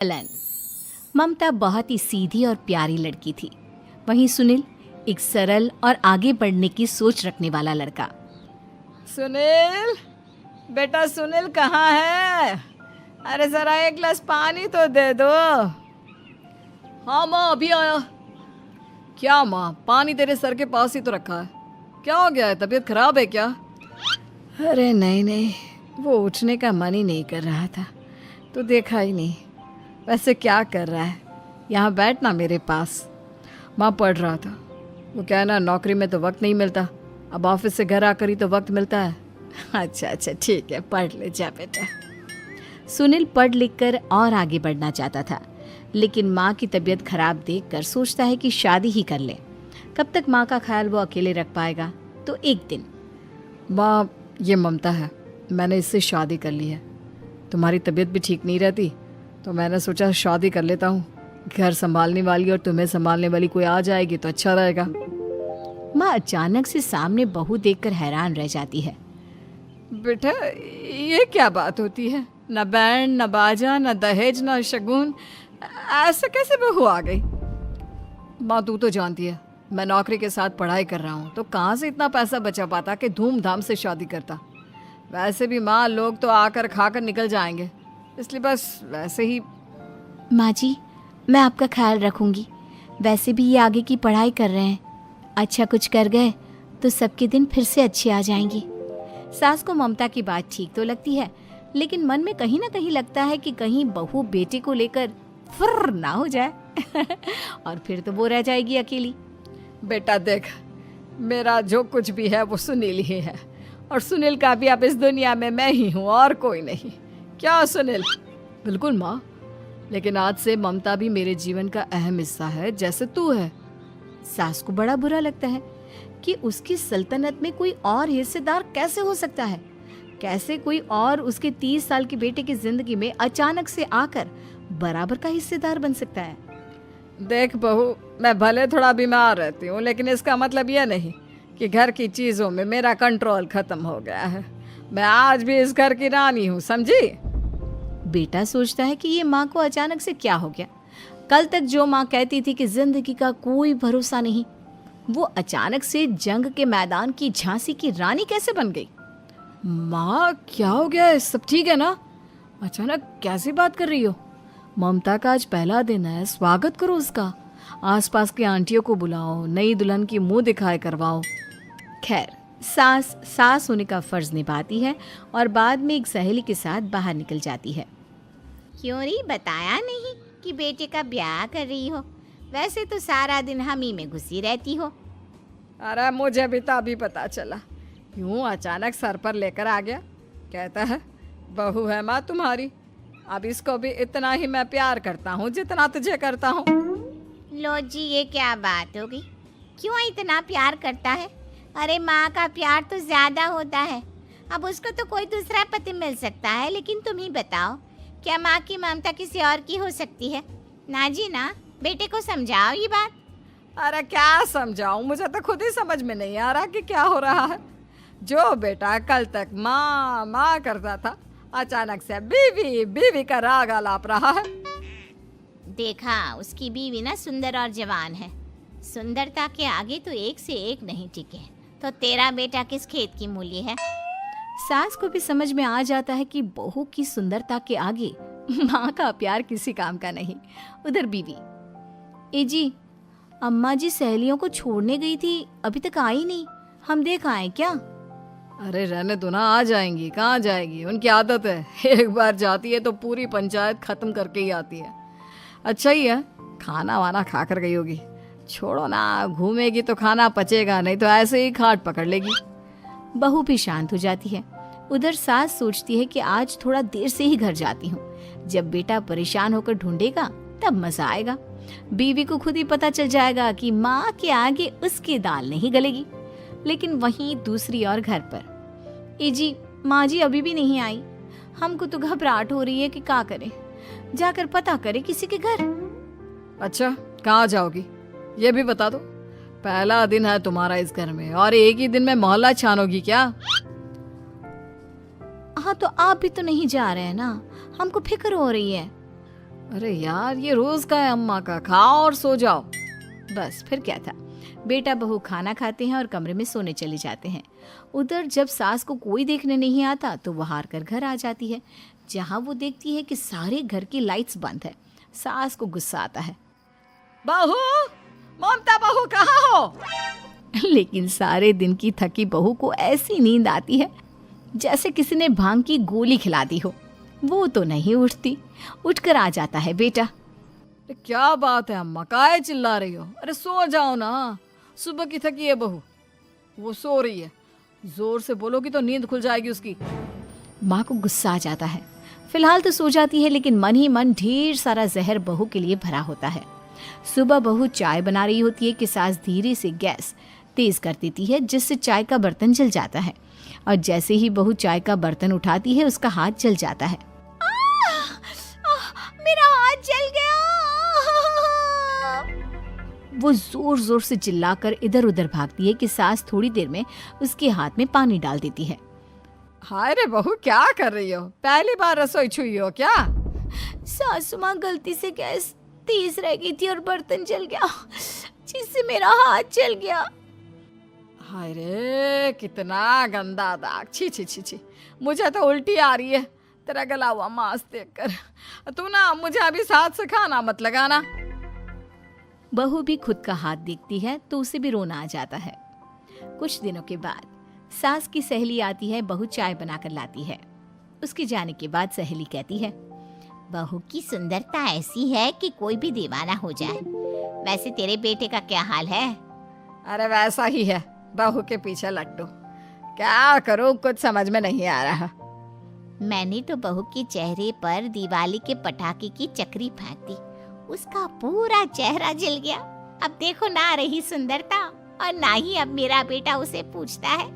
Elon. ममता बहुत ही सीधी और प्यारी लड़की थी, वहीं सुनील एक सरल और आगे बढ़ने की सोच रखने वाला लड़का। सुनील, बेटा सुनील कहाँ है? अरे जरा एक गिलास पानी तो दे दो। हाँ माँ, अभी आया। क्या माँ, पानी तेरे सर के पास ही तो रखा है। क्या हो गया है, तबीयत खराब है क्या? अरे नहीं नहीं, वो उठने का मन ही नहीं कर रहा था, तो देखा ही नहीं। वैसे क्या कर रहा है? यहाँ बैठना मेरे पास। माँ पढ़ रहा था। वो क्या है ना, नौकरी में तो वक्त नहीं मिलता, अब ऑफिस से घर आकर ही तो वक्त मिलता है। अच्छा अच्छा ठीक है, पढ़ ले जा बेटा। सुनील पढ़ लिख कर और आगे बढ़ना चाहता था, लेकिन माँ की तबीयत खराब देखकर सोचता है कि शादी ही कर ले। कब तक माँ का ख्याल वो अकेले रख पाएगा? तो एक दिन, माँ ये ममता है, मैंने इससे शादी कर ली है। तुम्हारी तबीयत भी ठीक नहीं रहती, तो मैंने सोचा शादी कर लेता हूँ। घर संभालने वाली और तुम्हें संभालने वाली कोई आ जाएगी तो अच्छा रहेगा। माँ अचानक से सामने बहू देखकर हैरान रह जाती है। बेटा ये क्या बात होती है? न बैंड, न बाजा, न दहेज, न शगुन, ऐसे कैसे बहू आ गई? माँ तू तो जानती है, मैं नौकरी के साथ पढ़ाई कर रहा हूँ, तो कहाँ से इतना पैसा बचा पाता कि धूमधाम से शादी करता। वैसे भी माँ, लोग तो आकर खाकर निकल जाएंगे, इसलिए बस वैसे ही। माँ जी, मैं आपका ख्याल रखूंगी। वैसे भी ये आगे की पढ़ाई कर रहे हैं, अच्छा कुछ कर गए तो सबके दिन फिर से अच्छे आ जाएंगे। सास को ममता की बात ठीक तो लगती है, लेकिन मन में कहीं ना कहीं लगता है कि कहीं बहू बेटे को लेकर फुर्र ना हो जाए और फिर तो वो रह जाएगी अकेली। बेटा देख, मेरा जो कुछ भी है वो सुनील ही है, और सुनील का भी अब इस दुनिया में मैं ही हूँ और कोई नहीं। क्या सुनील? बिल्कुल माँ, लेकिन आज से ममता भी मेरे जीवन का अहम हिस्सा है, जैसे तू है। सास को बड़ा बुरा लगता है कि उसकी सल्तनत में कोई और हिस्सेदार कैसे हो सकता है। कैसे कोई और उसके 30 साल के बेटे की जिंदगी में अचानक से आकर बराबर का हिस्सेदार बन सकता है। देख बहू, मैं भले थोड़ा बीमार रहती हूँ, लेकिन इसका मतलब यह नहीं कि घर की चीज़ों में मेरा कंट्रोल खत्म हो गया है। मैं आज भी इस घर की रानी हूँ, समझी? बेटा सोचता है कि ये माँ को अचानक से क्या हो गया। कल तक जो माँ कहती थी कि जिंदगी का कोई भरोसा नहीं, वो अचानक से जंग के मैदान की झांसी की रानी कैसे बन गई? माँ क्या हो गया है? सब ठीक है ना? अचानक कैसी बात कर रही हो? ममता का आज पहला दिन है, स्वागत करो उसका। आसपास की आंटियों को बुलाओ, नई दुल्हन की मुंह दिखाए करवाओ। खैर, सास होने का फर्ज निभाती है और बाद में एक सहेली के साथ बाहर निकल जाती है। क्यों री बताया नहीं कि बेटे का ब्याह कर रही हो? वैसे तो सारा दिन हम ही में घुसी रहती हो। अरे मुझे भी तो अभी पता चला, यूं अचानक सर पर लेकर आ गया। कहता है बहू है माँ तुम्हारी, अब इसको भी इतना ही मैं प्यार करता हूँ जितना तुझे करता हूँ। लो जी, ये क्या बात हो गई? क्यों इतना प्यार करता है? अरे माँ का प्यार तो ज्यादा होता है। अब उसको तो कोई दूसरा पति मिल सकता है, लेकिन तुम ही बताओ, क्या माँ की ममता किसी और की हो सकती है? ना जी ना, बेटे को समझाओ ये बात। अरे क्या समझाऊं, मुझे तो खुद ही समझ में नहीं आ रहा कि क्या हो रहा है। जो बेटा कल तक माँ माँ करता था, अचानक से बीवी बीवी का राग आलाप रहा है। देखा, उसकी बीवी ना सुंदर और जवान है। सुंदरता के आगे तो एक से एक नहीं टिके, तो तेरा बेटा किस खेत की मूली है? सास को भी समझ में आ जाता है कि बहू की सुंदरता के आगे माँ का प्यार किसी काम का नहीं। उधर बीवी, ए जी, अम्मा जी सहेलियों को छोड़ने गई थी, अभी तक आई नहीं, हम देख आए क्या? अरे रहने दो ना, आ जाएंगी। कहाँ जाएगी, उनकी आदत है, एक बार जाती है तो पूरी पंचायत खत्म करके ही आती है। अच्छा ही है, खाना वाना खा कर गई होगी। छोड़ो ना, घूमेगी तो खाना पचेगा, नहीं तो ऐसे ही खाट पकड़ लेगी। बहू भी शांत हो जाती है। उधर सास सोचती है कि आज थोड़ा देर से ही घर जाती हूँ, जब बेटा परेशान होकर ढूंढेगा तब मजा आएगा। बीवी को खुद ही पता चल जाएगा कि माँ के आगे उसकी दाल नहीं गलेगी। लेकिन वहीं दूसरी ओर घर पर, ए जी, माँ जी अभी भी नहीं आई, हमको तो घबराहट हो रही है कि क्या करें, जाकर पता करें किसी के घर। अच्छा, कहाँ जाओगी ये भी बता दो। पहला दिन है तुम्हारा इस घर में, और एक ही दिन में मोहल्ला छानोगी क्या? हाँ, तो आप भी तो नहीं जा रहे हैं ना, हमको फिक्र हो रही है। अरे यार, ये रोज का है अम्मा का, खाओ और सो जाओ। बस फिर क्या था। बेटा बहू खाना खाते हैं और कमरे में सोने चले जाते हैं। उधर जब सास को कोई देखने नहीं आता तो वो हार कर घर आ जाती है, जहाँ वो देखती है कि सारे घर की लाइट्स बंद है। सास को गुस्सा आता है। बहू, ममता बहू कहाँ हो? लेकिन सारे दिन की थकी बहू को ऐसी नींद आती है जैसे किसी ने भांग की गोली खिला दी हो। वो तो नहीं उठती। उठकर आ जाता है बेटा। अरे क्या बात है अम्मा, काहे चिल्ला रही हो? अरे सो जाओ ना, सुबह की थकी है बहू, वो सो रही है। जोर से बोलोगी तो नींद खुल जाएगी उसकी। माँ को गुस्सा आ जाता है। फिलहाल तो सो जाती है, लेकिन मन ही मन ढेर सारा जहर बहू के लिए भरा होता है। सुबह बहू चाय बना रही होती है कि सास धीरे से गैस तेज कर देती है, जिससे चाय का बर्तन जल जाता है। और जैसे ही बहू चाय का बर्तन उठाती है उसका हाथ जल जाता है। मेरा हाथ जल गया। वो जोर जोर से चिल्लाकर इधर उधर भागती है कि सास थोड़ी देर में उसके हाथ में पानी डाल देती है। हाय रे बहू, क्या कर रही हो? पहली बार रसोई छुई हो क्या? सासू माँ गलती से गैस तेज रह गई थी और बर्तन जल गया, जिससे मेरा हाथ जल गया। हाय रे, कितना गंदा दाग। छी छी छी छी, मुझे तो उल्टी आ रही है तेरा गला हुआ मांस देखकर। तू ना मुझे अभी साथ से खाना मत लगाना। बहू भी खुद का हाथ देखती है तो उसे भी रोना आ जाता है। कुछ दिनों के बाद सास की सहेली आती है। बहू चाय बनाकर लाती है। उसके जाने के बाद सहेली कहती है, बहू की सुंदरता ऐसी है कि कोई भी दीवाना हो जाए। वैसे तेरे बेटे का क्या हाल है? अरे वैसा ही है, बहू के पीछे लट्टू। क्या करूं, कुछ समझ में नहीं आ रहा। मैंने तो बहू के चेहरे पर दिवाली के पटाखे की चक्री फेंक दी, उसका पूरा चेहरा जल गया। अब देखो ना रही सुंदरता, और ना ही अब मेरा बेटा उसे पूछता है।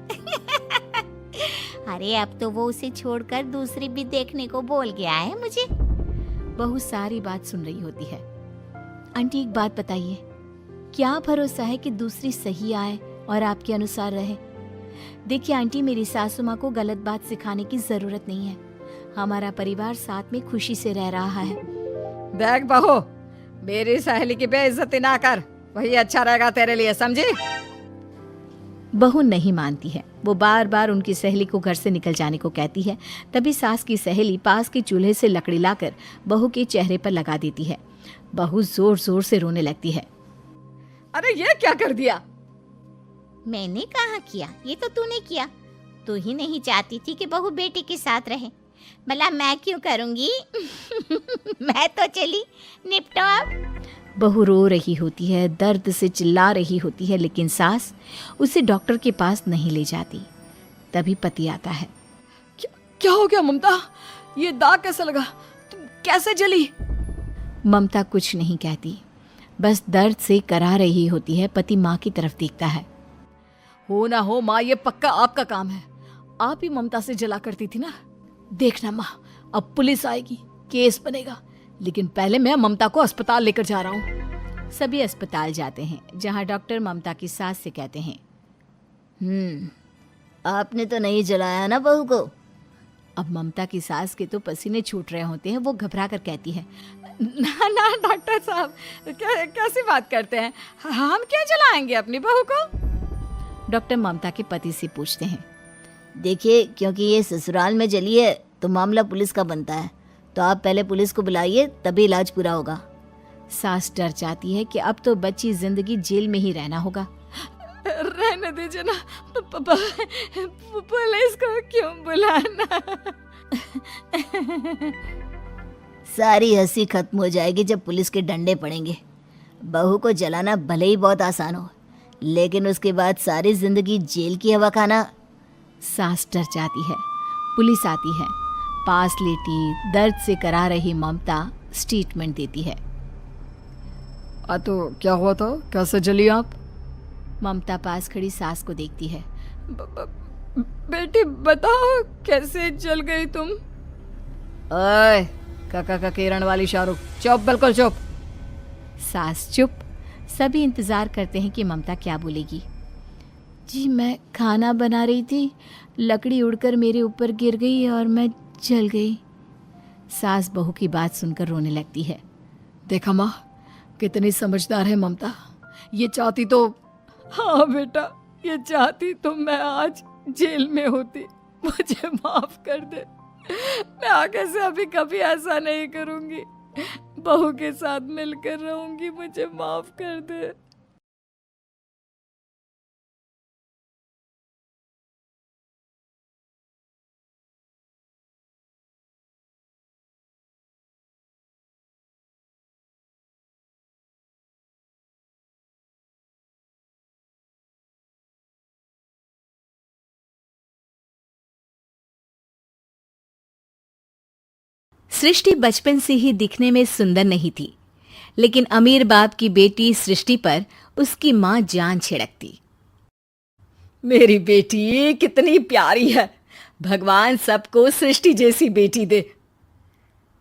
अरे अब तो वो उसे छोड़कर दूसरी भी देखने को बोल गया है मुझे। बहू सारी बात सुन रही होती है। आंटी एक बात बताइए, क्या भरोसा है कि दूसरी सही आए और आपके अनुसार रहे? देखिए आंटी, मेरी सासू माँ को गलत बात सिखाने की जरूरत नहीं है। हमारा परिवार साथ में खुशी से रह रहा है। देख बहू, मेरी सहेली की बेइज्जती ना कर, वही अच्छा रहेगा तेरे लिए, समझी? बहू नहीं मानती है। वो बार बार उनकी सहेली को घर से निकल जाने को कहती है। तभी सास की सहेली पास के चूल्हे से लकड़ी लाकर बहू के चेहरे पर लगा देती है। बहू जोर जोर से रोने लगती है। अरे ये क्या कर दिया? मैंने कहाँ किया, ये तो तूने किया। तू ही नहीं चाहती थी कि बहू बेटे के साथ रहे, भला मैं क्यों करूंगी? मैं तो चली, निपटो अब। बहू रो रही होती है, दर्द से चिल्ला रही होती है, लेकिन सास उसे डॉक्टर के पास नहीं ले जाती। तभी पति आता है। क्या हो गया ममता? ये दाग कैसे लगा? तुम कैसे जली? ममता कुछ नहीं कहती, बस दर्द से करा रही होती है। पति माँ की तरफ देखता है। हो ना हो माँ, ये पक्का आपका काम है। आप ही ममता से जला करती थी ना। देखना माँ, अब पुलिस आएगी, केस बनेगा, लेकिन पहले मैं ममता को अस्पताल लेकर जा रहा हूँ। सभी अस्पताल जाते हैं, जहाँ डॉक्टर ममता की सास से कहते हैं, आपने तो नहीं जलाया ना बहू को? अब ममता की सास के तो पसीने छूट रहे होते हैं। वो घबरा कर कहती है, ना ना डॉक्टर साहब, कैसी बात करते हैं? हम क्या जलाएंगे अपनी बहू को? डॉक्टर ममता के पति से पूछते हैं। देखिए, क्योंकि ये ससुराल में जली है तो मामला पुलिस का बनता है, तो आप पहले पुलिस को बुलाइए, तभी इलाज पूरा होगा। सास डर जाती है कि अब तो बच्ची जिंदगी जेल में ही रहना होगा। रहने दीजिए ना, पुलिस को क्यों बुलाना? सारी हंसी खत्म हो जाएगी जब पुलिस के डंडे पड़ेंगे। बहू को जलाना भले ही बहुत आसान हो, लेकिन उसके बाद सारी जिंदगी जेल की हवा खाना। सास डर जाती है। पुलिस आती है। पास लेटी दर्द से करा रही ममता स्टेटमेंट देती है। तो क्या हुआ था? कैसे जली आप? ममता पास खड़ी सास को देखती है। बेटी बताओ, कैसे जल गई तुम? ओए, काका का किरण वाली शाहरुख, चुप, बिल्कुल चुप। सास चुप। सभी इंतजार करते हैं कि ममता क्या बोलेगी। जी, मैं खाना बना रही थी, लकड़ी उड़कर मेरे ऊपर गिर गई और मैं जल गई। सास बहू की बात सुनकर रोने लगती है। देखा माँ, कितनी समझदार है ममता। ये चाहती तो, हाँ बेटा, ये चाहती तो मैं आज जेल में होती। मुझे माफ कर दे। मैं आगे से अभी कभी ऐसा नहीं करूंगी। बहू के साथ मिलकर रहूंगी। मुझे माफ कर दे। सृष्टि बचपन से ही दिखने में सुंदर नहीं थी, लेकिन अमीर बाप की बेटी सृष्टि पर उसकी माँ जान छिड़कती। मेरी बेटी कितनी प्यारी है। भगवान सबको सृष्टि जैसी बेटी दे।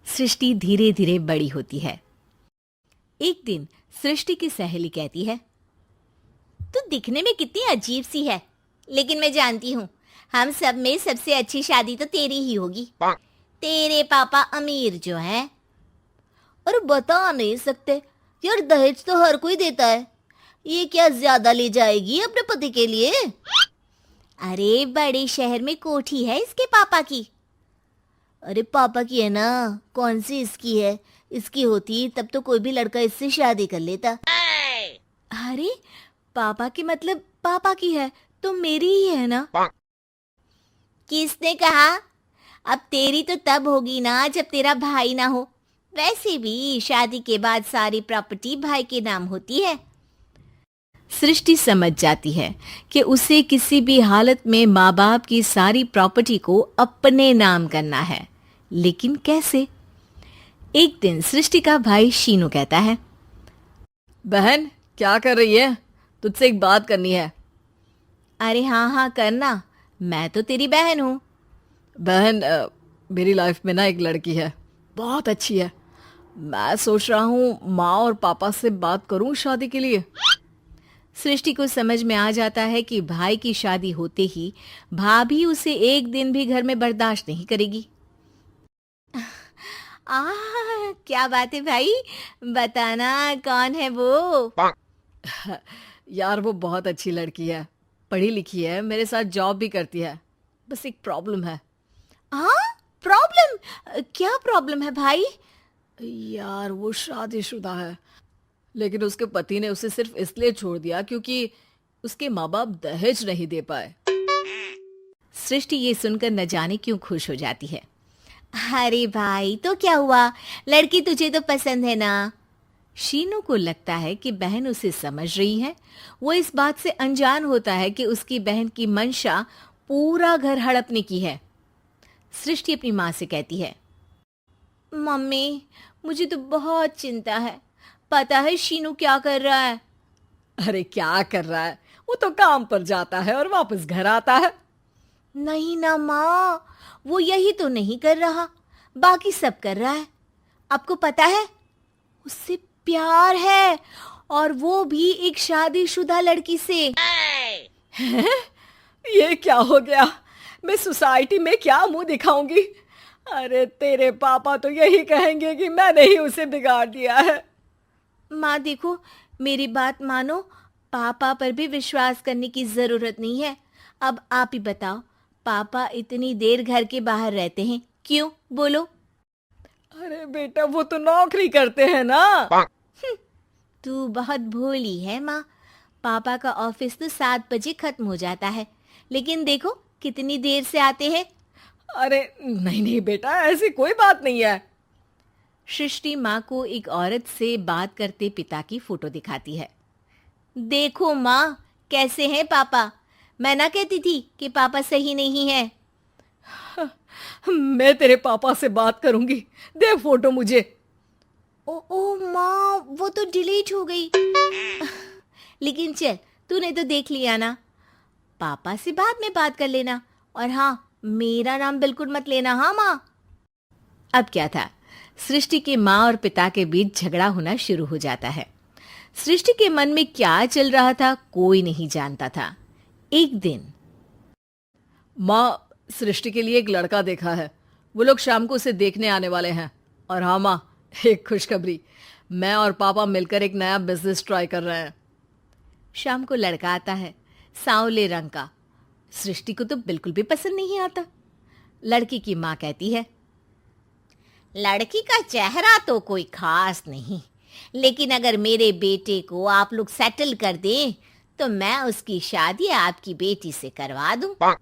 सृष्टि धीरे धीरे बड़ी होती है। एक दिन सृष्टि की सहेली कहती है, तू दिखने में कितनी अजीब सी है, लेकिन मैं जानती हूँ हम सब में सबसे अच्छी शादी तो तेरी ही होगी। तेरे पापा अमीर जो है। और बता नहीं सकते यार, दहेज तो हर कोई देता है। ये क्या ज्यादा ले जाएगी अपने पति के लिए? अरे बड़े शहर में कोठी है इसके पापा की। अरे पापा की है ना, कौन सी इसकी है? इसकी होती तब तो कोई भी लड़का इससे शादी कर लेता। अरे पापा की मतलब पापा की है तो मेरी ही है ना? किसने कहा? अब तेरी तो तब होगी ना जब तेरा भाई ना हो। वैसे भी शादी के बाद सारी प्रॉपर्टी भाई के नाम होती है। सृष्टि समझ जाती है कि उसे किसी भी हालत में माँ बाप की सारी प्रॉपर्टी को अपने नाम करना है, लेकिन कैसे? एक दिन सृष्टि का भाई शीनू कहता है, बहन क्या कर रही है? तुझसे एक बात करनी है। अरे हाँ हाँ करना, मैं तो तेरी बहन हूँ। बहन, मेरी लाइफ में ना एक लड़की है, बहुत अच्छी है। मैं सोच रहा हूँ माँ और पापा से बात करूँ शादी के लिए। सृष्टि को समझ में आ जाता है कि भाई की शादी होते ही भाभी उसे एक दिन भी घर में बर्दाश्त नहीं करेगी। क्या बात है भाई, बताना कौन है वो? यार वो बहुत अच्छी लड़की है, पढ़ी लिखी है, मेरे साथ जॉब भी करती है। बस एक प्रॉब्लम है। हाँ प्रॉब्लम? क्या प्रॉब्लम है भाई? यार वो शादीशुदा है, लेकिन उसके पति ने उसे सिर्फ इसलिए छोड़ दिया क्योंकि उसके माँ बाप दहेज नहीं दे पाए। सृष्टि ये सुनकर न जाने क्यों खुश हो जाती है। अरे भाई तो क्या हुआ, लड़की तुझे तो पसंद है ना? शीनू को लगता है कि बहन उसे समझ रही है। वो इस बात से अनजान होता है कि उसकी बहन की मंशा पूरा घर हड़पने की है। सृष्टि अपनी माँ से कहती है, मम्मी मुझे तो बहुत चिंता है। पता है शीनू क्या कर रहा है? अरे क्या कर रहा है? वो तो काम पर जाता है और वापस घर आता है। नहीं ना माँ, वो यही तो नहीं कर रहा, बाकी सब कर रहा है। आपको पता है उससे प्यार है, और वो भी एक शादीशुदा लड़की से। हैं? ये क्या हो गया? मैं सोसाइटी में क्या मुंह दिखाऊंगी? अरे तेरे पापा तो यही कहेंगे कि मैंने ही उसे बिगाड़ दिया है। माँ देखो, मेरी बात मानो, पापा पर भी विश्वास करने की जरूरत नहीं है। अब आप ही बताओ, पापा इतनी देर घर के बाहर रहते हैं क्यों? बोलो। अरे बेटा वो तो नौकरी करते हैं ना। तू बहुत भोली है माँ। पापा का ऑफिस तो 7 बजे खत्म हो जाता है, लेकिन देखो कितनी देर से आते हैं। अरे नहीं नहीं बेटा, ऐसी कोई बात नहीं है। सृष्टि माँ को एक औरत से बात करते पिता की फोटो दिखाती है। देखो माँ कैसे हैं पापा। मैं ना कहती थी कि पापा सही नहीं है। मैं तेरे पापा से बात करूंगी, दे फोटो मुझे। ओ माँ, वो तो डिलीट हो गई। लेकिन चल, तूने तो देख लिया ना। पापा से बाद में बात कर लेना, और हाँ मेरा नाम बिल्कुल मत लेना। हाँ माँ। अब क्या था, सृष्टि के माँ और पिता के बीच झगड़ा होना शुरू हो जाता है। सृष्टि के मन में क्या चल रहा था कोई नहीं जानता था। एक दिन, माँ, सृष्टि के लिए एक लड़का देखा है, वो लोग शाम को उसे देखने आने वाले हैं। और हाँ माँ, एक खुशखबरी, मैं और पापा मिलकर एक नया बिजनेस ट्राई कर रहे हैं। शाम को लड़का आता है, सांवले रंग का। सृष्टि को तो बिल्कुल भी पसंद नहीं आता। लड़की की माँ कहती है, लड़की का चेहरा तो कोई खास नहीं, लेकिन अगर मेरे बेटे को आप लोग सेटल कर दें तो मैं उसकी शादी आपकी बेटी से करवा दूं।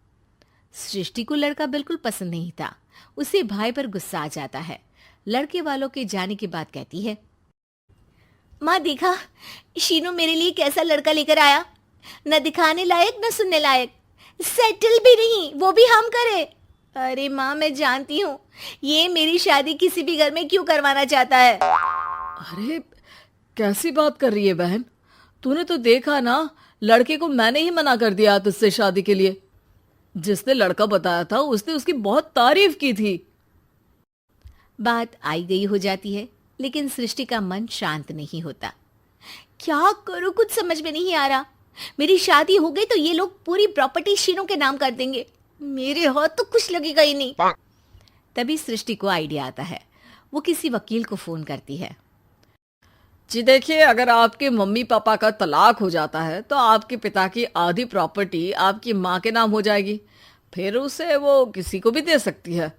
सृष्टि को लड़का बिल्कुल पसंद नहीं था। उसे भाई पर गुस्सा आ जाता है। लड़के वालों के जाने के बाद कहती है, माँ देखा, शीनू मेरे लिए कैसा लड़का लेकर आया, न दिखाने लायक न सुनने लायक, सेटल भी नहीं, वो भी हम करे। अरे माँ, मैं जानती हूँ ये मेरी शादी किसी भी घर में क्यों करवाना चाहता है। अरे कैसी बात कर रही है बहन, तूने तो देखा ना, लड़के को मैंने ही मना कर दिया तुझसे शादी के लिए। जिसने लड़का बताया था उसने उसकी बहुत तारीफ की थी। बात आई गई हो जाती है, लेकिन सृष्टि का मन शांत नहीं होता। क्या करूँ, कुछ समझ में नहीं आ रहा। मेरी शादी हो गई तो ये लोग पूरी प्रॉपर्टी शीनू के नाम कर देंगे, मेरे हाथ तो कुछ लगेगा ही नहीं। तभी सृष्टि को आइडिया आता है। वो किसी वकील को फोन करती है। जी देखिए, अगर आपके मम्मी पापा का तलाक हो जाता है तो आपके पिता की आधी प्रॉपर्टी आपकी माँ के नाम हो जाएगी, फिर उसे वो किसी को भी दे सकती है।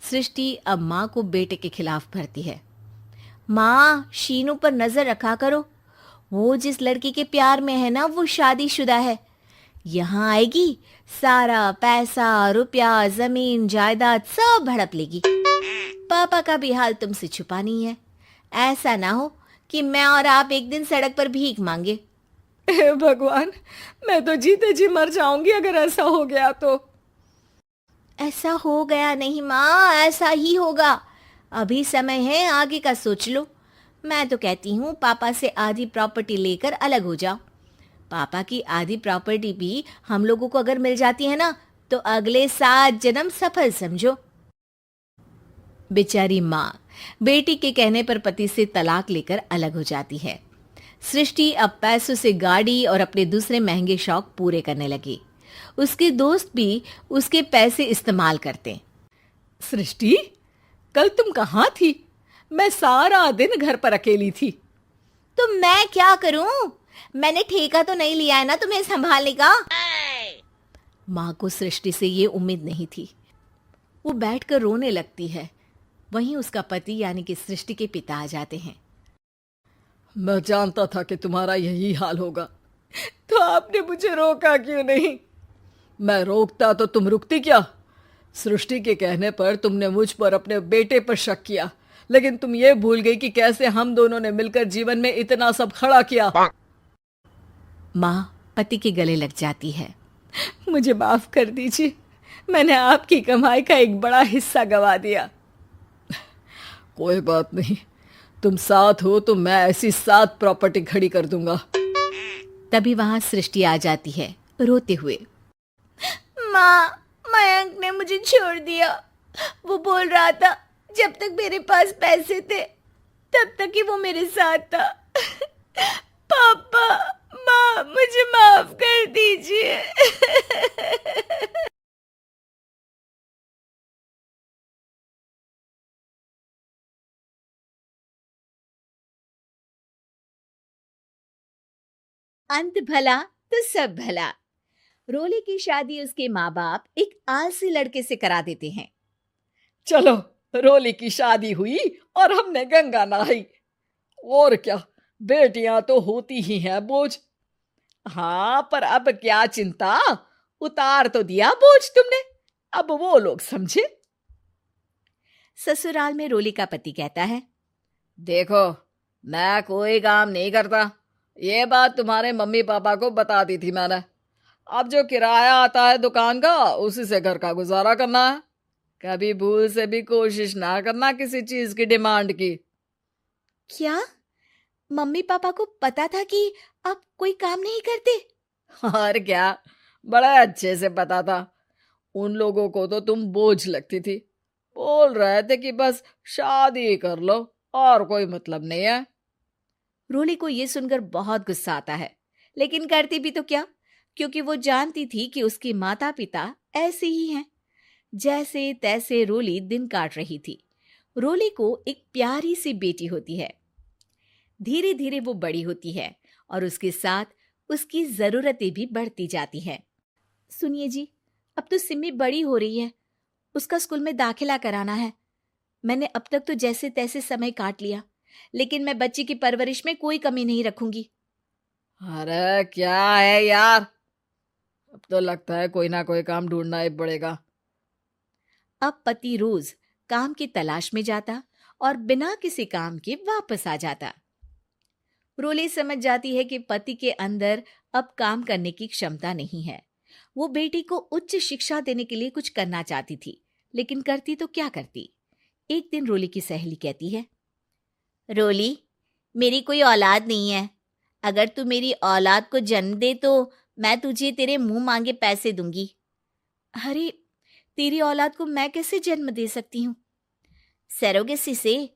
सृष्टि अब माँ को बेटे के खिलाफ भरती है। माँ, शीनू पर नजर रखा करो, वो जिस लड़की के प्यार में है ना, वो शादीशुदा है। यहाँ आएगी, सारा पैसा, रुपया, जमीन, जायदाद सब हड़प लेगी। पापा का भी हाल तुमसे छुपा नहीं है। ऐसा ना हो कि मैं और आप एक दिन सड़क पर भीख मांगे। हे भगवान, मैं तो जीते जी मर जाऊंगी अगर ऐसा हो गया तो। ऐसा हो गया नहीं माँ, ऐसा ही होगा। अभी समय है, आगे का सोच लो। मैं तो कहती हूँ पापा से आधी प्रॉपर्टी लेकर अलग हो जाओ। पापा की आधी प्रॉपर्टी भी हम लोगों को अगर मिल जाती है ना, तो अगले 7 जन्म सफल समझो। बेचारी माँ बेटी के कहने पर पति से तलाक लेकर अलग हो जाती है। सृष्टि अब पैसों से गाड़ी और अपने दूसरे महंगे शौक पूरे करने लगी। उसके दोस्त भी उसके पैसे इस्तेमाल करते। सृष्टि, कल तुम कहाँ थी? मैं सारा दिन घर पर अकेली थी। तो मैं क्या करूं? मैंने ठेका तो नहीं लिया है ना तुम्हें संभालने का। माँ को सृष्टि से ये उम्मीद नहीं थी। वो बैठकर रोने लगती है। वहीं उसका पति यानी कि सृष्टि के पिता आ जाते हैं। मैं जानता था कि तुम्हारा यही हाल होगा, तो आपने मुझे रोका क्यों नहीं? मैं रोकता तो तुम रुकती क्या? सृष्टि के कहने पर तुमने मुझ पर, अपने बेटे पर शक किया, लेकिन तुम ये भूल गई कि कैसे हम दोनों ने मिलकर जीवन में इतना सब खड़ा किया। माँ पति के गले लग जाती है। मुझे माफ कर दीजिए, मैंने आपकी कमाई का एक बड़ा हिस्सा गवा दिया। कोई बात नहीं, तुम साथ हो तो मैं ऐसी 7 प्रॉपर्टी खड़ी कर दूंगा। तभी वहां सृष्टि आ जाती है रोते हुए। माँ, मयंक ने मुझे छोड़ दिया। वो बोल रहा था जब तक मेरे पास पैसे थे तब तक ही वो मेरे साथ था। पापा, माँ, मुझे माफ कर दीजिए। अंत भला तो सब भला। रोली की शादी उसके माँ बाप एक आलसी लड़के से करा देते हैं। चलो, रोली की शादी हुई और हमने गंगा नहाई। और क्या, बेटियां तो होती ही हैं बोझ। हाँ, पर अब क्या चिंता, उतार तो दिया बोझ तुमने, अब वो लोग समझे। ससुराल में रोली का पति कहता है, देखो, मैं कोई काम नहीं करता, ये बात तुम्हारे मम्मी पापा को बता दी थी मैंने। अब जो किराया आता है दुकान का, उसी से घर का गुजारा करना है। कभी भूल से भी कोशिश ना करना किसी चीज की डिमांड की। क्या मम्मी पापा को पता था कि आप कोई काम नहीं करते? और क्या, बड़ा अच्छे से पता था। उन लोगों को तो तुम बोझ लगती थी, बोल रहे थे कि बस शादी कर लो और कोई मतलब नहीं है। रोली को यह सुनकर बहुत गुस्सा आता है, लेकिन करती भी तो क्या, क्योंकि वो जानती थी कि उसके माता पिता ऐसे ही हैं। जैसे तैसे रोली दिन काट रही थी। रोली को एक प्यारी सी बेटी होती है। धीरे धीरे वो बड़ी होती है और उसके साथ उसकी जरूरतें भी बढ़ती जाती हैं। सुनिए जी, अब तो सिमी बड़ी हो रही है, उसका स्कूल में दाखिला कराना है। मैंने अब तक तो जैसे तैसे समय काट लिया, लेकिन मैं बच्ची की परवरिश में कोई कमी नहीं रखूंगी। अरे क्या है यार, अब तो लगता है कोई ना कोई काम ढूंढना ही पड़ेगा। अब पति रोज काम की तलाश में जाता और बिना किसी काम के वापस आ जाता। रोली समझ जाती है कि पति के अंदर अब काम करने की क्षमता नहीं है। वो बेटी को उच्च शिक्षा देने के लिए कुछ करना चाहती थी, लेकिन करती तो क्या करती। एक दिन रोली की सहेली कहती है, रोली, मेरी कोई औलाद नहीं है। अगर तू मेरी औलाद को जन्म दे तो मैं तुझे तेरे मुंह मांगे पैसे दूंगी। अरे, तेरी औलाद को मैं कैसे जन्म दे सकती हूँ? सरोगेसी से।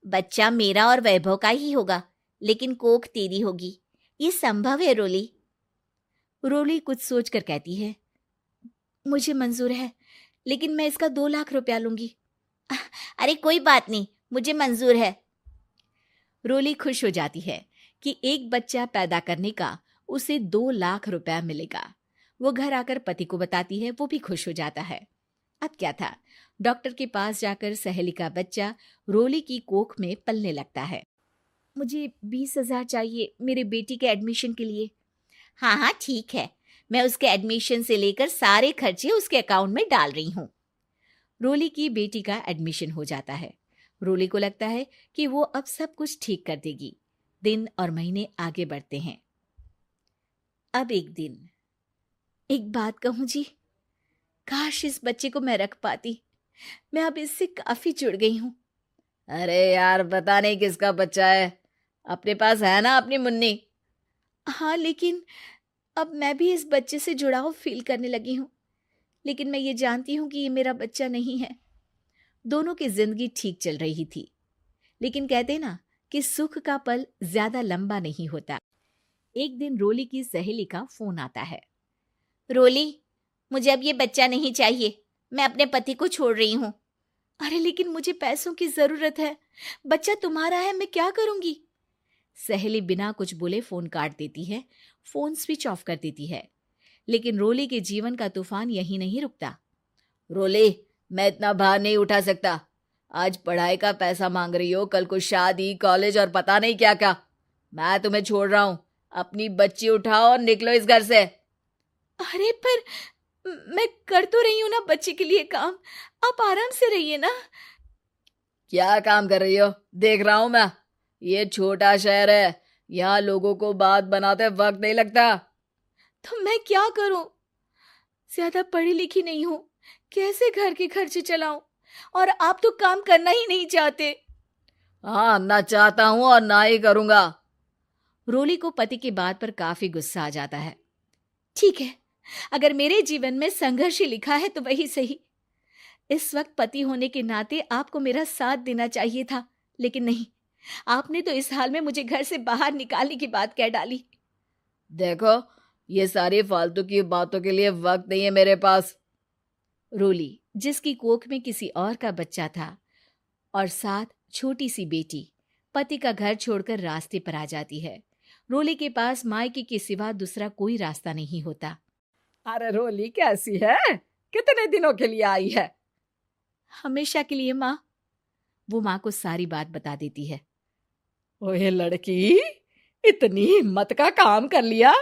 बच्चा मेरा और वैभव का ही होगा, लेकिन कोख तेरी होगी। ये संभव है रोली। रोली कुछ सोचकर कहती है, मुझे मंजूर है, लेकिन मैं इसका 2 लाख रुपया लूंगी। अरे कोई बात नहीं, मुझे मंजूर है। रोली खुश हो जाती है कि एक बच्चा पैदा करने का उसे 2 लाख रुपया मिलेगा। वो घर आकर पति को बताती है, वो भी खुश हो जाता है। अब क्या था, डॉक्टर के पास जाकर सहेली का बच्चा रोली की कोख में पलने लगता है। मुझे 20,000 चाहिए मेरे बेटी के एडमिशन के लिए। हाँ हाँ ठीक है, मैं उसके एडमिशन से लेकर सारे खर्चे उसके अकाउंट में डाल रही हूँ। रोली की बेटी का एडमिशन हो जाता है। रोली को लगता है कि वो अब सब कुछ ठीक कर देगी। दिन और महीने आगे बढ़ते हैं। अब एक दिन, एक बात कहूं जी, काश इस बच्चे को मैं रख पाती। मैं अब इससे काफी जुड़ गई हूँ। अरे यार, पता नहीं किसका बच्चा है, अपने पास है ना अपनी मुन्नी। हाँ, लेकिन अब मैं भी इस बच्चे से जुड़ाव फील करने लगी हूँ। लेकिन मैं ये जानती हूँ कि ये मेरा बच्चा नहीं है। दोनों की जिंदगी ठीक चल रही थी, लेकिन कहते ना कि सुख का पल ज्यादा लंबा नहीं होता। एक दिन रोली की सहेली का फोन आता है। रोली, मुझे अब ये बच्चा नहीं चाहिए, मैं अपने पति को छोड़ रही हूँ। अरे लेकिन मुझे पैसों की जरूरत है, बच्चा तुम्हारा है, मैं क्या करूंगी? सहेली बिना कुछ बोले फोन काट देती है, फोन स्विच ऑफ कर देती है। लेकिन रोली के जीवन का तूफान यहीं नहीं रुकता। रोली, मैं इतना भार नहीं उठा सकता। आज पढ़ाई का पैसा मांग रही हो, कल को शादी, कॉलेज और पता नहीं क्या क्या। मैं तुम्हें छोड़ रहा हूँ, अपनी बच्ची उठाओ और निकलो इस घर से। अरे पर मैं कर तो रही हूं ना बच्चे के लिए काम, आप आराम से रहिए ना। क्या काम कर रही हो? देख रहा हूं मैं। ये छोटा शहर है, यहाँ लोगों को बात बनाते वक्त नहीं लगता। तो मैं क्या करूं? ज्यादा पढ़ी लिखी नहीं हूं, कैसे घर के खर्चे चलाऊं? और आप तो काम करना ही नहीं चाहते। हाँ, ना चाहता हूं और ना ही करूंगा। रोली को पति की बात पर काफी गुस्सा आ जाता है। ठीक है, अगर मेरे जीवन में संघर्ष ही लिखा है तो वही सही। इस वक्त पति होने के नाते आपको मेरा साथ देना चाहिए था, लेकिन नहीं, आपने तो इस हाल में मुझे घर से बाहर निकालने की बात कह डाली। देखो, ये सारी फालतू की बातों के लिए वक्त नहीं है मेरे पास। रोली, जिसकी कोख में किसी और का बच्चा था और साथ छोटी सी बेटी, पति का घर छोड़कर रास्ते पर आ जाती है। रोली के पास मायके के सिवा दूसरा कोई रास्ता नहीं होता। अरे रोली, कैसी है? कितने दिनों के लिए आई है? हमेशा के लिए माँ। वो माँ को सारी बात बता देती है। ओए लड़की, इतनी हिम्मत का काम कर लिया?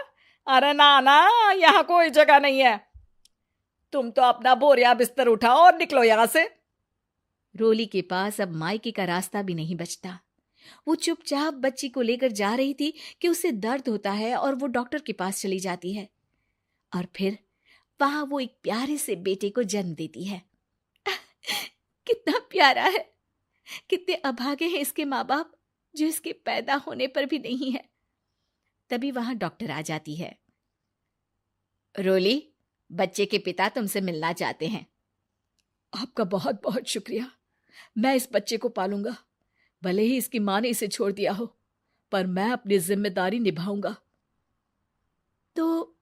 अरे ना ना, यहाँ कोई जगह नहीं है। तुम तो अपना बोरिया बिस्तर उठाओ और निकलो यहाँ से। रोली के पास अब मायके का रास्ता भी नहीं बचता। वो चुपचाप बच्ची को लेकर जा रही थी कि उसे दर्द होता है और वो डॉक्टर के पास चली जाती है। और फिर वहां वो एक प्यारे से बेटे को जन्म देती है। कितना प्यारा है, कितने अभागे हैं इसके माँ बाप जो इसके पैदा होने पर भी नहीं है। तभी वहां डॉक्टर आ जाती है। रोली, बच्चे के पिता तुमसे मिलना चाहते हैं। आपका बहुत बहुत शुक्रिया। मैं इस बच्चे को पालूंगा, भले ही इसकी माँ ने इसे छोड़ दिया हो, पर मैं अपनी जिम्मेदारी निभाऊंगा। तो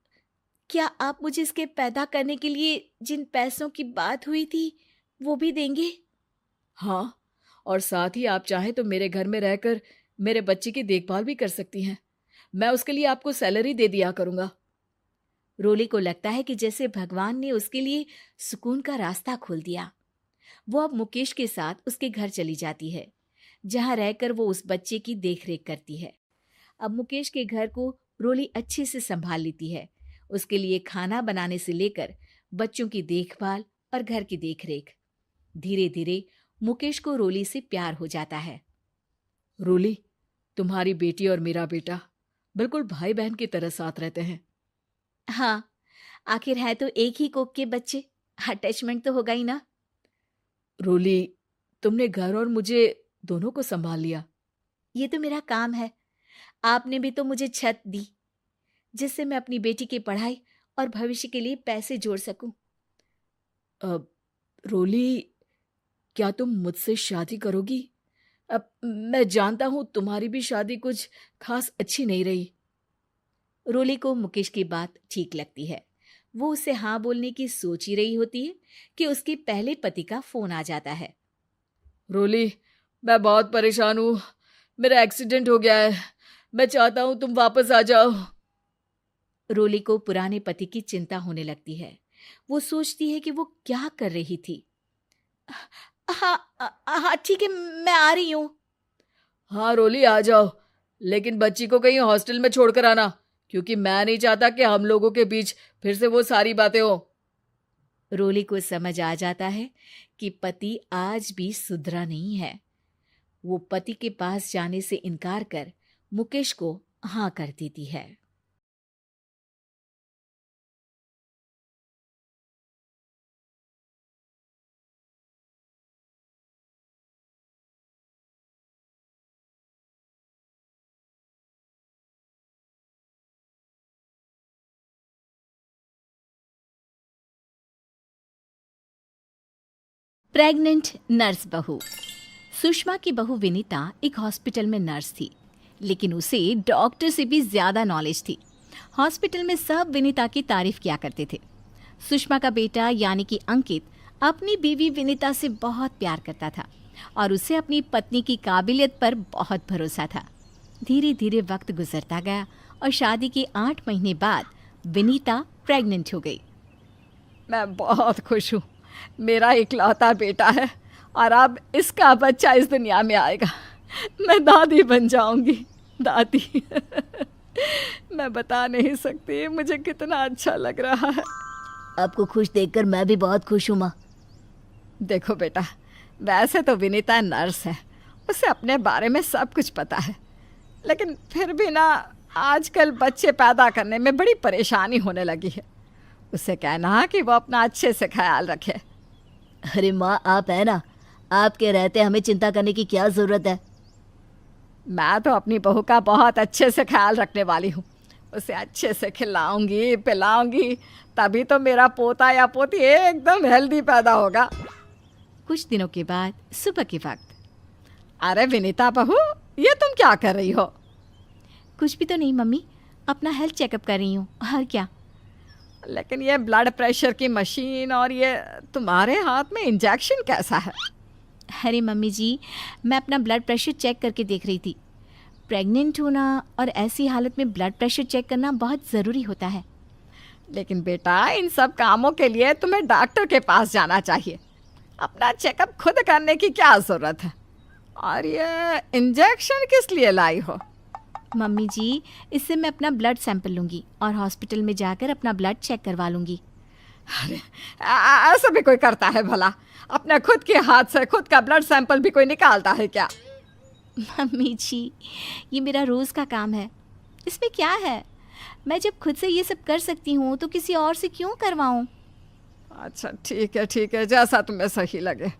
क्या आप मुझे इसके पैदा करने के लिए जिन पैसों की बात हुई थी वो भी देंगे? हाँ, और साथ ही आप चाहें तो मेरे घर में रहकर मेरे बच्चे की देखभाल भी कर सकती हैं। मैं उसके लिए आपको सैलरी दे दिया करूँगा। रोली को लगता है कि जैसे भगवान ने उसके लिए सुकून का रास्ता खोल दिया। वो अब मुकेश के साथ उसके घर चली जाती है, जहां रहकर वो उस बच्चे की देखरेख करती है। अब मुकेश के घर को रोली अच्छे से संभाल लेती है। उसके लिए खाना बनाने से लेकर बच्चों की देखभाल और घर की देखरेख। धीरे धीरे मुकेश को रोली से प्यार हो जाता है। रोली, तुम्हारी बेटी और मेरा बेटा बिल्कुल भाई बहन की तरह साथ रहते हैं। हाँ, आखिर है तो एक ही कोख के बच्चे, अटैचमेंट तो होगा ही ना। रोली, तुमने घर और मुझे दोनों को संभाल लिया। ये तो मेरा काम है। आपने भी तो मुझे छत दी, जिससे मैं अपनी बेटी की पढ़ाई और भविष्य के लिए पैसे जोड़ सकूं। अब रोली, क्या तुम मुझसे शादी करोगी? अब मैं जानता हूं तुम्हारी भी शादी कुछ खास अच्छी नहीं रही। रोली को मुकेश की बात ठीक लगती है। वो उसे हाँ बोलने की सोच ही रही होती है कि उसके पहले पति का फोन आ जाता है। रोली, मैं बहुत परेशान हूँ। मेरा एक्सीडेंट हो गया है। मैं चाहता हूँ तुम वापस आ जाओ। रोली को पुराने पति की चिंता होने लगती है। वो सोचती है कि वो क्या कर रही थी। हाँ ठीक है, मैं आ रही हूँ। हाँ रोली, आ जाओ, लेकिन बच्ची को कहीं हॉस्टल में छोड़कर आना, क्योंकि मैं नहीं चाहता कि हम लोगों के बीच फिर से वो सारी बातें हो। रोली को समझ आ जाता है कि पति आज भी सुधरा नहीं है। वो पति के पास जाने से इनकार कर मुकेश को हाँ कर देती है। प्रेग्नेंट नर्स बहू। सुषमा की बहू विनीता एक हॉस्पिटल में नर्स थी, लेकिन उसे डॉक्टर से भी ज्यादा नॉलेज थी। हॉस्पिटल में सब विनीता की तारीफ किया करते थे। सुषमा का बेटा यानी कि अंकित अपनी बीवी विनीता से बहुत प्यार करता था और उसे अपनी पत्नी की काबिलियत पर बहुत भरोसा था। धीरे धीरे वक्त गुजरता गया और शादी के 8 महीने बाद विनीता प्रेग्नेंट हो गई। मैं बहुत खुश हूँ। मेरा इकलौता बेटा है और अब इसका बच्चा इस दुनिया में आएगा। मैं दादी बन जाऊंगी। दादी मैं बता नहीं सकती मुझे कितना अच्छा लग रहा है। आपको खुश देखकर मैं भी बहुत खुश हूँ माँ। देखो बेटा, वैसे तो विनीता नर्स है, उसे अपने बारे में सब कुछ पता है, लेकिन फिर भी ना आजकल बच्चे पैदा करने में बड़ी परेशानी होने लगी है। उसे कहना कि वो अपना अच्छे से ख्याल रखे। अरे माँ, आप है ना, आपके रहते हमें चिंता करने की क्या जरूरत है। मैं तो अपनी बहू का बहुत अच्छे से ख्याल रखने वाली हूँ। उसे अच्छे से खिलाऊंगी पिलाऊंगी, तभी तो मेरा पोता या पोती एकदम हेल्दी पैदा होगा। कुछ दिनों के बाद सुबह के वक्त। अरे विनीता बहू, ये तुम क्या कर रही हो? कुछ भी तो नहीं मम्मी, अपना हेल्थ चेकअप कर रही हूँ। और क्या? लेकिन ये ब्लड प्रेशर की मशीन और ये तुम्हारे हाथ में इंजेक्शन कैसा है? अरे मम्मी जी, मैं अपना ब्लड प्रेशर चेक करके देख रही थी। प्रेग्नेंट होना और ऐसी हालत में ब्लड प्रेशर चेक करना बहुत ज़रूरी होता है। लेकिन बेटा, इन सब कामों के लिए तुम्हें डॉक्टर के पास जाना चाहिए। अपना चेकअप खुद करने की क्या ज़रूरत है? और ये इंजेक्शन किस लिए लाई हो? मम्मी जी, इससे मैं अपना ब्लड सैंपल लूँगी और हॉस्पिटल में जाकर अपना ब्लड चेक करवा लूँगी। अरे ऐसा भी कोई करता है भला? अपने खुद के हाथ से खुद का ब्लड सैंपल भी कोई निकालता है क्या? मम्मी जी, ये मेरा रोज़ का काम है, इसमें क्या है? मैं जब खुद से ये सब कर सकती हूँ तो किसी और से क्यों करवाऊँ? अच्छा ठीक है, जैसा तुम्हें सही लगे।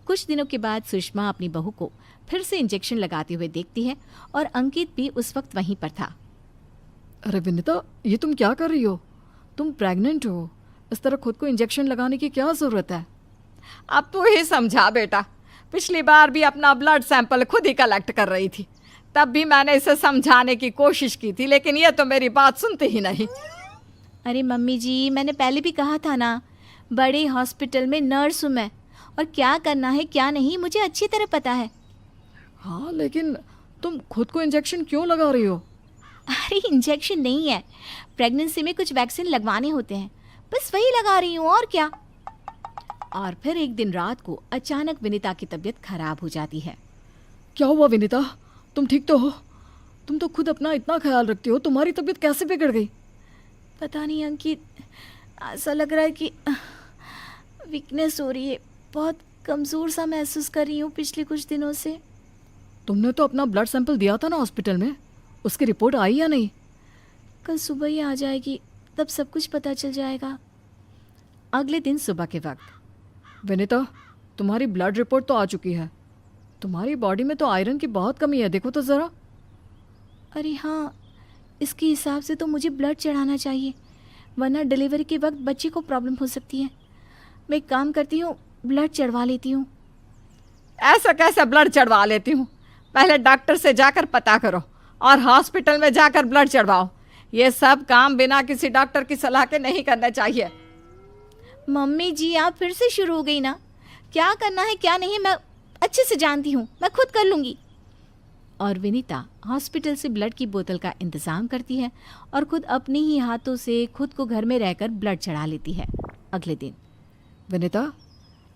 कुछ दिनों के बाद सुषमा अपनी बहू को फिर से इंजेक्शन लगाते हुए देखती है और अंकित भी उस वक्त वहीं पर था। अरे विनीता, ये तुम क्या कर रही हो? तुम प्रेग्नेंट हो, इस तरह खुद को इंजेक्शन लगाने की क्या ज़रूरत है? अब तू ही समझा बेटा। पिछली बार भी अपना ब्लड सैंपल खुद ही कलेक्ट कर रही थी, तब भी मैंने इसे समझाने की कोशिश की थी, लेकिन ये तो मेरी बात सुनती ही नहीं। अरे मम्मी जी, मैंने पहले भी कहा था ना, बड़े हॉस्पिटल में नर्स हूँ मैं, और क्या करना है क्या नहीं मुझे अच्छी तरह पता है। हाँ, लेकिन तुम खुद को इंजेक्शन क्यों लगा रही हो? अरे इंजेक्शन नहीं है, प्रेगनेंसी में कुछ वैक्सीन लगवाने होते हैं, बस वही लगा रही हूँ और क्या। और फिर एक दिन रात को अचानक विनीता की तबीयत खराब हो जाती है। क्या हुआ विनीता, तुम ठीक तो हो? तुम तो खुद अपना इतना ख्याल रखती हो, तुम्हारी तबीयत कैसे बिगड़ गई? पता नहीं अंकित, ऐसा लग रहा है कि वीकनेस हो रही है, बहुत कमज़ोर सा महसूस कर रही हूँ पिछले कुछ दिनों से। तुमने तो अपना ब्लड सैंपल दिया था ना हॉस्पिटल में, उसकी रिपोर्ट आई या नहीं? कल सुबह ही आ जाएगी, तब सब कुछ पता चल जाएगा। अगले दिन सुबह के वक्त। विनीता, तुम्हारी ब्लड रिपोर्ट तो आ चुकी है। तुम्हारी बॉडी में तो आयरन की बहुत कमी है, देखो तो ज़रा। अरे हाँ, इसके हिसाब से तो मुझे ब्लड चढ़ाना चाहिए, वरना डिलीवरी के वक्त बच्चे को प्रॉब्लम हो सकती है। मैं एक काम करती हूँ, ब्लड चढ़वा लेती हूँ। ऐसा कैसे ब्लड चढ़वा लेती हूँ? पहले डॉक्टर से जाकर पता करो और हॉस्पिटल में जाकर ब्लड चढ़वाओ। ये सब काम बिना किसी डॉक्टर की सलाह के नहीं करने चाहिए। मम्मी जी, आप फिर से शुरू हो गई ना। क्या करना है क्या नहीं मैं अच्छे से जानती हूँ, मैं खुद कर लूँगी। और विनीता हॉस्पिटल से ब्लड की बोतल का इंतज़ाम करती है और खुद अपने ही हाथों से खुद को घर में रहकर ब्लड चढ़ा लेती है। अगले दिन। विनीता,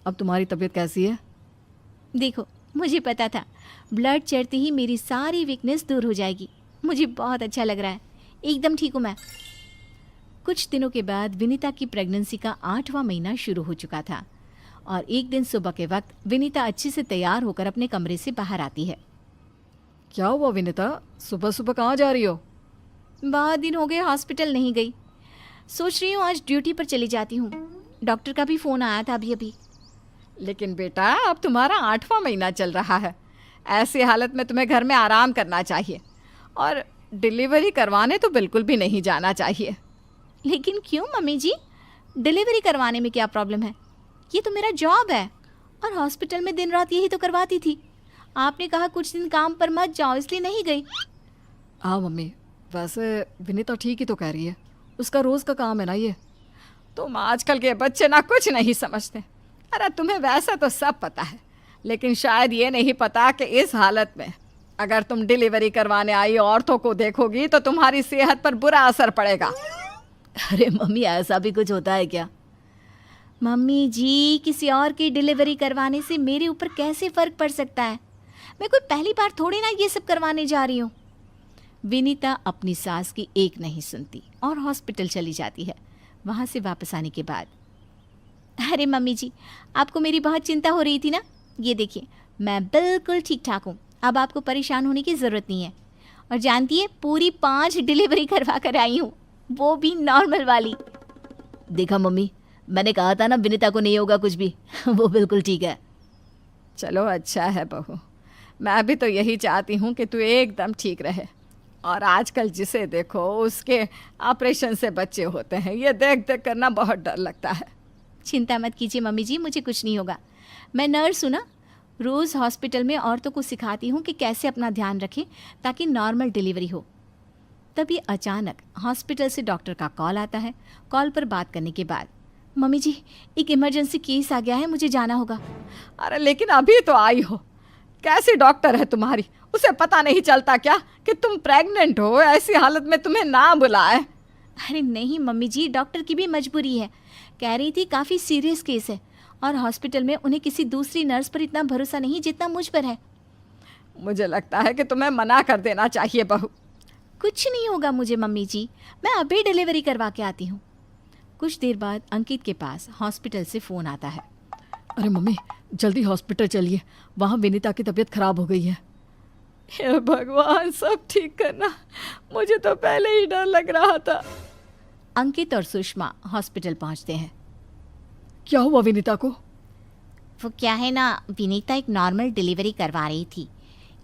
अब तुम्हारी तबीयत कैसी है? देखो, मुझे पता था ब्लड चढ़ते ही मेरी सारी वीकनेस दूर हो जाएगी। मुझे बहुत अच्छा लग रहा है, एकदम ठीक हूँ मैं। कुछ दिनों के बाद विनीता की प्रेगनेंसी का 8वां महीना शुरू हो चुका था और एक दिन सुबह के वक्त विनीता अच्छे से तैयार होकर अपने कमरे से बाहर आती है। क्या हुआ विनीता, सुबह सुबह कहाँ जा रही हो? बहुत दिन हो गए हॉस्पिटल नहीं गई, सोच रही हूँ आज ड्यूटी पर चली जाती हूँ। डॉक्टर का भी फ़ोन आया था अभी अभी। लेकिन बेटा, अब तुम्हारा 8वां महीना चल रहा है। ऐसी हालत में तुम्हें घर में आराम करना चाहिए और डिलीवरी करवाने तो बिल्कुल भी नहीं जाना चाहिए। लेकिन क्यों मम्मी जी, डिलीवरी करवाने में क्या प्रॉब्लम है? ये तो मेरा जॉब है और हॉस्पिटल में दिन रात यही तो करवाती थी। आपने कहा कुछ दिन काम पर मत जाओ, इसलिए नहीं गई। हाँ मम्मी, वैसे विनीता ठीक ही तो कह रही है, उसका रोज़ का काम है ना ये। तुम आजकल के बच्चे ना कुछ नहीं समझते। अरे तुम्हें वैसे तो सब पता है, लेकिन शायद ये नहीं पता कि इस हालत में अगर तुम डिलीवरी करवाने आई औरतों को देखोगी तो तुम्हारी सेहत पर बुरा असर पड़ेगा। अरे मम्मी, ऐसा भी कुछ होता है क्या? मम्मी जी, किसी और की डिलीवरी करवाने से मेरे ऊपर कैसे फ़र्क पड़ सकता है? मैं कोई पहली बार थोड़ी ना ये सब करवाने जा रही हूँ। विनीता अपनी सास की एक नहीं सुनती और हॉस्पिटल चली जाती है। वहाँ से वापस आने के बाद, अरे मम्मी जी, आपको मेरी बहुत चिंता हो रही थी ना, ये देखिए मैं बिल्कुल ठीक ठाक हूँ, अब आपको परेशान होने की ज़रूरत नहीं है। और जानती है, पूरी 5 डिलीवरी करवा कर आई हूँ, वो भी नॉर्मल वाली। देखा मम्मी, मैंने कहा था ना विनीता को नहीं होगा कुछ भी, वो बिल्कुल ठीक है। चलो अच्छा है बहू, मैं भी तो यही चाहती हूँ कि तू एकदम ठीक रहे। और आजकल जिसे देखो उसके ऑपरेशन से बच्चे होते हैं, ये देख देख करना बहुत डर लगता है। चिंता मत कीजिए मम्मी जी, मुझे कुछ नहीं होगा। मैं नर्स हूँ ना, रोज़ हॉस्पिटल में औरतों को सिखाती हूँ कि कैसे अपना ध्यान रखें ताकि नॉर्मल डिलीवरी हो। तभी अचानक हॉस्पिटल से डॉक्टर का कॉल आता है। कॉल पर बात करने के बाद, मम्मी जी एक इमरजेंसी केस आ गया है, मुझे जाना होगा। अरे लेकिन अभी तो आई हो, कैसी डॉक्टर है तुम्हारी, उसे पता नहीं चलता क्या कि तुम प्रेग्नेंट हो? ऐसी हालत में तुम्हें ना बुलाए। अरे नहीं मम्मी जी, डॉक्टर की भी मजबूरी है, कह रही थी काफ़ी सीरियस केस है और हॉस्पिटल में उन्हें किसी दूसरी नर्स पर इतना भरोसा नहीं जितना मुझ पर है। मुझे लगता है कि तुम्हें मना कर देना चाहिए बहू। कुछ नहीं होगा मुझे मम्मी जी, मैं अभी डिलीवरी करवा के आती हूँ। कुछ देर बाद अंकित के पास हॉस्पिटल से फ़ोन आता है। अरे मम्मी, जल्दी हॉस्पिटल चलिए, वहाँ विनीता की तबीयत खराब हो गई है। हे भगवान, सब ठीक करना, मुझे तो पहले ही डर लग रहा था। अंकित और सुषमा हॉस्पिटल पहुँचते हैं। क्या हुआ विनीता को? वो क्या है ना, विनीता एक नॉर्मल डिलीवरी करवा रही थी।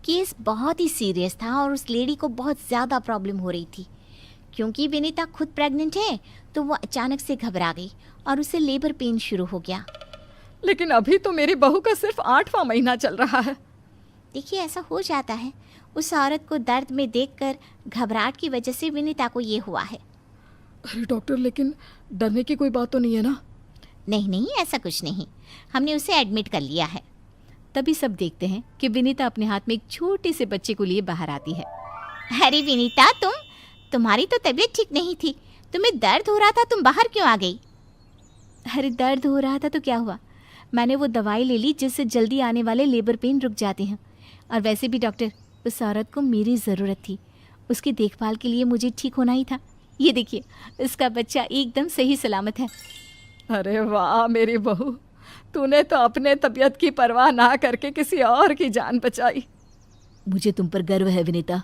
केस बहुत ही सीरियस था और उस लेडी को बहुत ज़्यादा प्रॉब्लम हो रही थी। क्योंकि विनीता खुद प्रेग्नेंट है तो वो अचानक से घबरा गई और उसे लेबर पेन शुरू हो गया। लेकिन अभी तो मेरी बहू का सिर्फ 8वां महीना चल रहा है। देखिए, ऐसा हो जाता है, उस औरत को दर्द में देखकर घबराहट की वजह से विनीता को ये हुआ है। अरे डॉक्टर, लेकिन डरने की कोई बात तो नहीं है ना? नहीं नहीं, ऐसा कुछ नहीं, हमने उसे एडमिट कर लिया है। तभी सब देखते हैं कि विनीता अपने हाथ में एक छोटे से बच्चे को लिए बाहर आती है। अरे विनीता, तुम्हारी तो तबीयत ठीक नहीं थी, तुम्हें दर्द हो रहा था, तुम बाहर क्यों आ गई? अरे दर्द हो रहा था तो क्या हुआ, मैंने वो दवाई ले ली जिससे जल्दी आने वाले लेबर पेन रुक जाते हैं। और वैसे भी डॉक्टर, उस औरत को मेरी ज़रूरत थी, उसकी देखभाल के लिए मुझे ठीक होना ही था। ये देखिए, उसका बच्चा एकदम सही सलामत है। अरे वाह मेरी बहू, तूने तो अपने तबीयत की परवाह ना करके किसी और की जान बचाई। मुझे तुम पर गर्व है विनीता।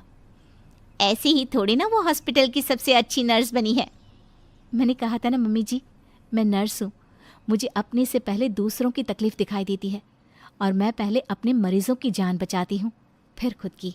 ऐसी ही थोड़ी ना वो हॉस्पिटल की सबसे अच्छी नर्स बनी है। मैंने कहा था ना मम्मी जी, मैं नर्स हूँ। मुझे अपने से पहले दूसरों की तकलीफ दिखाई देती है और मैं पहले अपने मरीजों की जान बचाती हूँ, फिर खुद की।